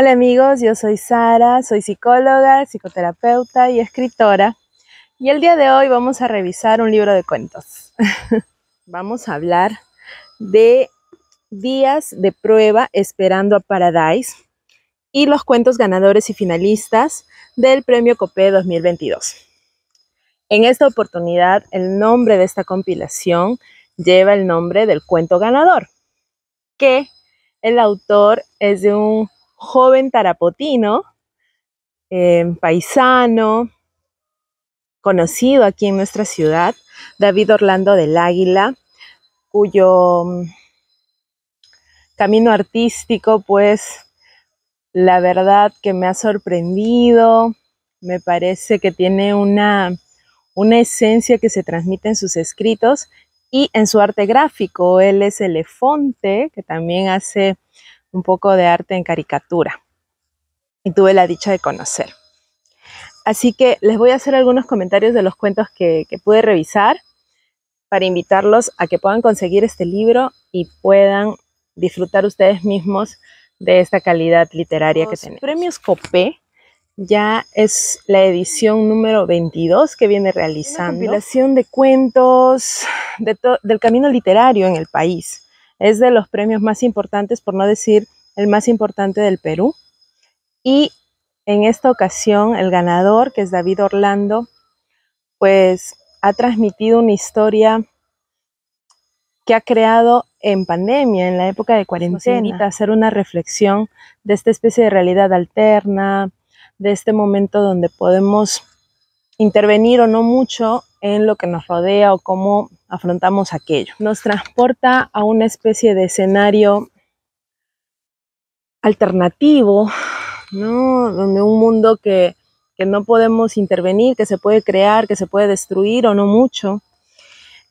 Hola amigos, yo soy Sara, soy psicóloga, psicoterapeuta y escritora. Y el día de hoy vamos a revisar un libro de cuentos. Vamos a hablar de Días de Prueba Esperando a Paradise y los cuentos ganadores y finalistas del Premio COPE 2022. En esta oportunidad, el nombre de esta compilación lleva el nombre del cuento ganador, que el autor es de un joven tarapotino, paisano, conocido aquí en nuestra ciudad, David Orlando del Águila, cuyo camino artístico, pues, la verdad que me ha sorprendido. Me parece que tiene una esencia que se transmite en sus escritos y en su arte gráfico. Él es Elefonte, que también hace un poco de arte en caricatura. Y tuve la dicha de conocer. Así que les voy a hacer algunos comentarios de los cuentos que pude revisar para invitarlos a que puedan conseguir este libro y puedan disfrutar ustedes mismos de esta calidad literaria que tenemos. Premios COPE ya es la edición número 22 que viene realizando. Una compilación de cuentos del camino literario en el país. Es de los premios más importantes, por no decir el más importante del Perú. Y en esta ocasión el ganador, que es David Orlando, pues ha transmitido una historia que ha creado en pandemia, en la época de cuarentena. Nos invita a hacer una reflexión de esta especie de realidad alterna, de este momento donde podemos intervenir o no mucho en lo que nos rodea o cómo afrontamos aquello. Nos transporta a una especie de escenario alternativo, ¿no? Donde un mundo que no podemos intervenir, que se puede crear, que se puede destruir o no mucho.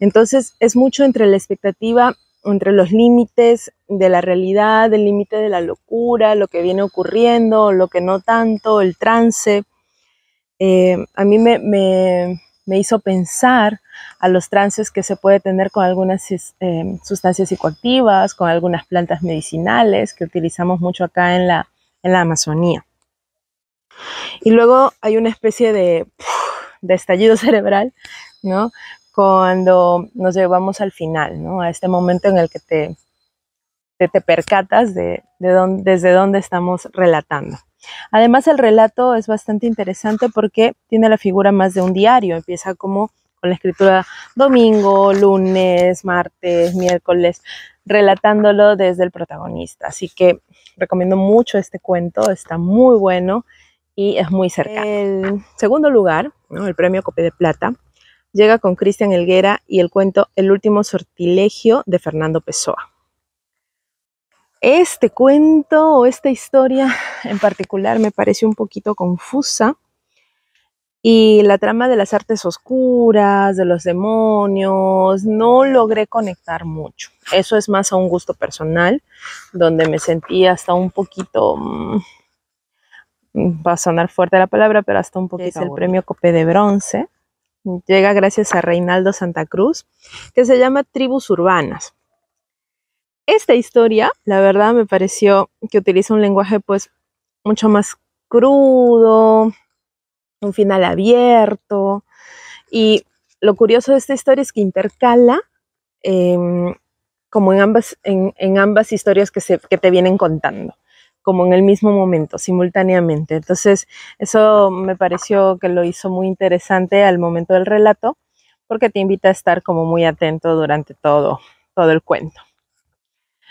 Entonces es mucho entre la expectativa, entre los límites de la realidad, el límite de la locura, lo que viene ocurriendo, lo que no tanto, el trance. A mí me hizo pensar a los trances que se puede tener con algunas sustancias psicoactivas, con algunas plantas medicinales que utilizamos mucho acá en la Amazonía. Y luego hay una especie de estallido cerebral, ¿no? Cuando nos llevamos al final, ¿no? A este momento en el que te percatas desde dónde estamos relatando. Además, el relato es bastante interesante porque tiene la figura más de un diario. Empieza como con la escritura domingo, lunes, martes, miércoles, relatándolo desde el protagonista. Así que recomiendo mucho este cuento, está muy bueno y es muy cercano. El segundo lugar, ¿no? El premio COPE de Plata, llega con Cristian Helguera y el cuento El último sortilegio de Fernando Pessoa. Este cuento o esta historia en particular me pareció un poquito confusa y la trama de las artes oscuras, de los demonios, no logré conectar mucho. Eso es más a un gusto personal, donde me sentí hasta un poquito, va a sonar fuerte la palabra, pero hasta un poquito. Es el premio COPE de bronce. Llega gracias a Reinaldo Santa Cruz, que se llama Tribus Urbanas. Esta historia, la verdad, me pareció que utiliza un lenguaje pues mucho más crudo, un final abierto, y lo curioso de esta historia es que intercala como en ambas historias que te vienen contando, como en el mismo momento, simultáneamente. Entonces eso me pareció que lo hizo muy interesante al momento del relato, porque te invita a estar como muy atento durante todo el cuento.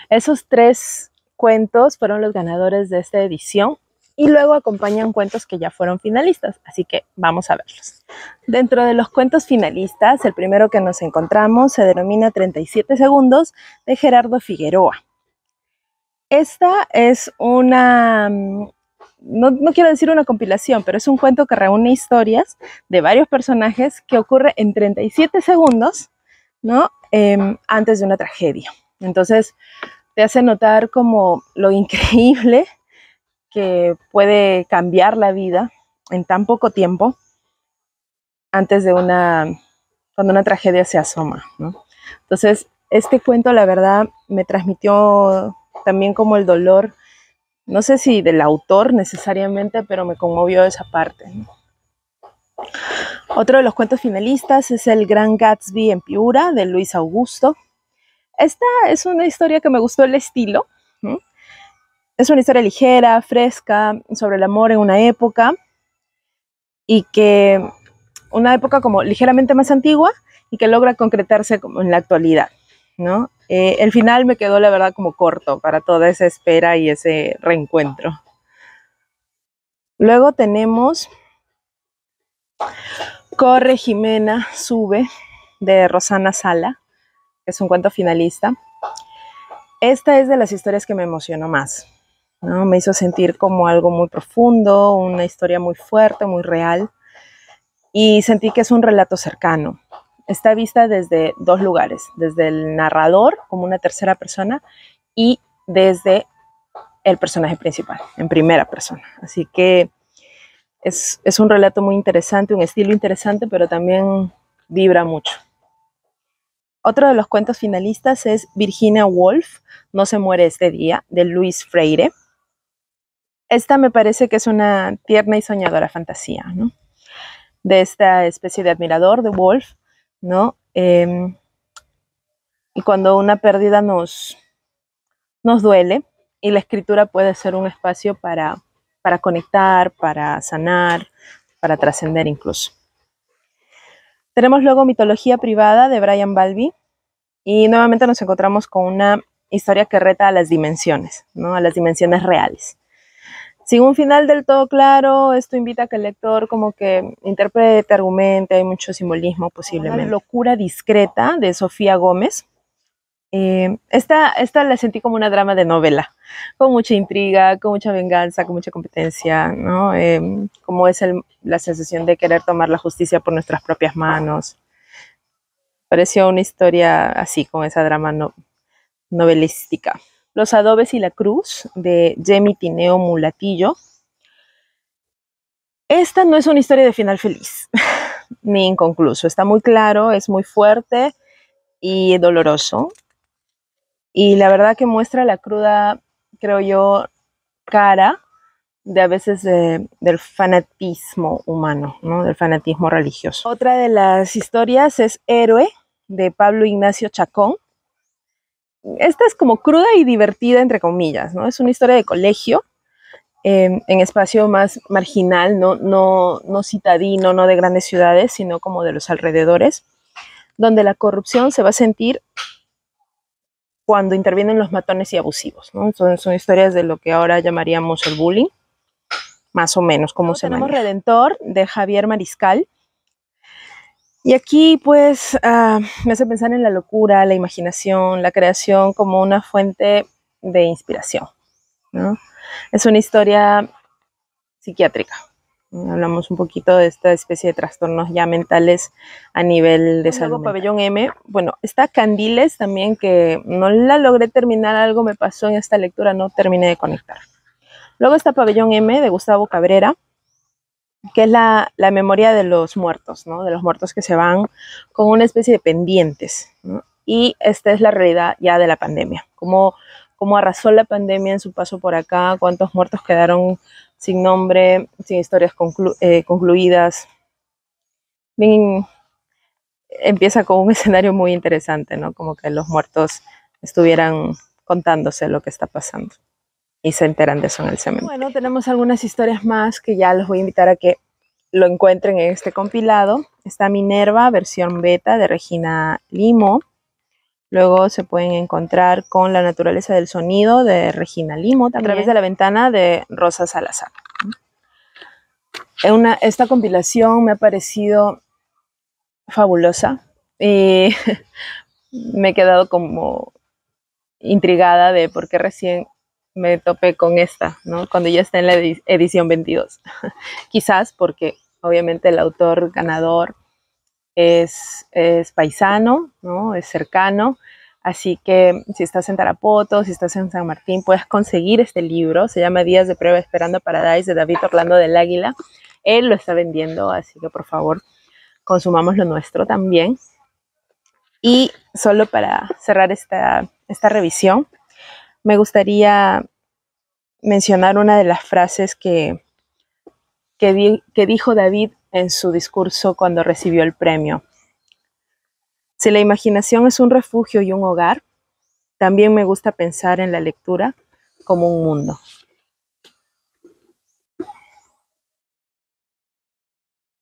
Esos 3 cuentos fueron los ganadores de esta edición y luego acompañan cuentos que ya fueron finalistas, así que vamos a verlos. Dentro de los cuentos finalistas, el primero que nos encontramos se denomina 37 segundos de Gerardo Figueroa. Esta es una, no quiero decir una compilación, pero es un cuento que reúne historias de varios personajes que ocurre en 37 segundos, ¿no? Antes de una tragedia. Entonces te hace notar como lo increíble que puede cambiar la vida en tan poco tiempo antes de cuando una tragedia se asoma, ¿no? Entonces, este cuento, la verdad, me transmitió también como el dolor no sé si del autor necesariamente, pero me conmovió esa parte, ¿no? Otro de los cuentos finalistas es El Gran Gatsby en Piura, de Luis Augusto. Esta es una historia que me gustó el estilo, ¿no? Es una historia ligera, fresca, sobre el amor en una época, y que una época como ligeramente más antigua y que logra concretarse como en la actualidad, ¿no? El final me quedó, la verdad, como corto para toda esa espera y ese reencuentro. Luego tenemos Corre, Jimena, sube, de Rosana Sala, que es un cuento finalista. Esta es de las historias que me emocionó más, ¿no? Me hizo sentir como algo muy profundo, una historia muy fuerte, muy real, y sentí que es un relato cercano. Está vista desde dos lugares, desde el narrador, como una tercera persona, y desde el personaje principal, en primera persona. Así que es un relato muy interesante, un estilo interesante, pero también vibra mucho. Otro de los cuentos finalistas es Virginia Woolf, No se muere este día, de Luis Freire. Esta me parece que es una tierna y soñadora fantasía, ¿no? De esta especie de admirador de Woolf, ¿no? Y cuando una pérdida nos duele, y la escritura puede ser un espacio para conectar, para sanar, para trascender incluso. Tenemos luego Mitología privada, de Brian Balby, y nuevamente nos encontramos con una historia que reta a las dimensiones, ¿no? A las dimensiones reales. Sin un final del todo claro, esto invita a que el lector como que interprete, argumente, hay mucho simbolismo posiblemente. Una locura discreta, de Sofía Gómez. Esta la sentí como una drama de novela, con mucha intriga, con mucha venganza, con mucha competencia, ¿no? Como es la sensación de querer tomar la justicia por nuestras propias manos. Pareció una historia así, con esa drama novelística. Los adobes y la cruz, de Jemi Tineo Mulatillo. Esta no es una historia de final feliz, ni inconcluso. Está muy claro, es muy fuerte y doloroso. Y la verdad que muestra la cruda, creo yo, cara de a veces del fanatismo humano, ¿no? Del fanatismo religioso. Otra de las historias es Héroe, de Pablo Ignacio Chacón. Esta es como cruda y divertida, entre comillas, ¿no? Es una historia de colegio, en espacio más marginal, no citadino, no de grandes ciudades, sino como de los alrededores, donde la corrupción se va a sentir cuando intervienen los matones y abusivos, ¿no? Son historias de lo que ahora llamaríamos el bullying, más o menos como se maneja. Tenemos Redentor, de Javier Mariscal. Y aquí pues me hace pensar en la locura, la imaginación, la creación como una fuente de inspiración, ¿no? Es una historia psiquiátrica. Hablamos un poquito de esta especie de trastornos ya mentales a nivel de salud. Luego Pabellón M, bueno, está Candiles también, que no la logré terminar, algo me pasó en esta lectura, no terminé de conectar. Luego está Pabellón M, de Gustavo Cabrera, que es la memoria de los muertos, ¿no? De los muertos que se van con una especie de pendientes, ¿no? Y esta es la realidad ya de la pandemia, cómo arrasó la pandemia en su paso por acá, cuántos muertos quedaron sin nombre, sin historias concluidas. Bien, empieza con un escenario muy interesante, ¿no? Como que los muertos estuvieran contándose lo que está pasando y se enteran de eso en el cementerio. Bueno, tenemos algunas historias más que ya los voy a invitar a que lo encuentren en este compilado. Está Minerva, versión beta, de Regina Limo. Luego se pueden encontrar con La naturaleza del sonido, de Regina Limo, también. A través de la ventana, de Rosa Salazar. Esta compilación me ha parecido fabulosa y me he quedado como intrigada de por qué recién me topé con esta, ¿no? Cuando ya está en la edición 22. Quizás porque obviamente el autor ganador es paisano, ¿no? Es cercano. Así que si estás en Tarapoto, si estás en San Martín, puedes conseguir este libro. Se llama Días de prueba esperando Paradise, de David Orlando del Águila. Él lo está vendiendo, así que por favor, consumamos lo nuestro también. Y solo para cerrar esta revisión, me gustaría mencionar una de las frases que dijo David en su discurso cuando recibió el premio. Si la imaginación es un refugio y un hogar, también me gusta pensar en la lectura como un mundo.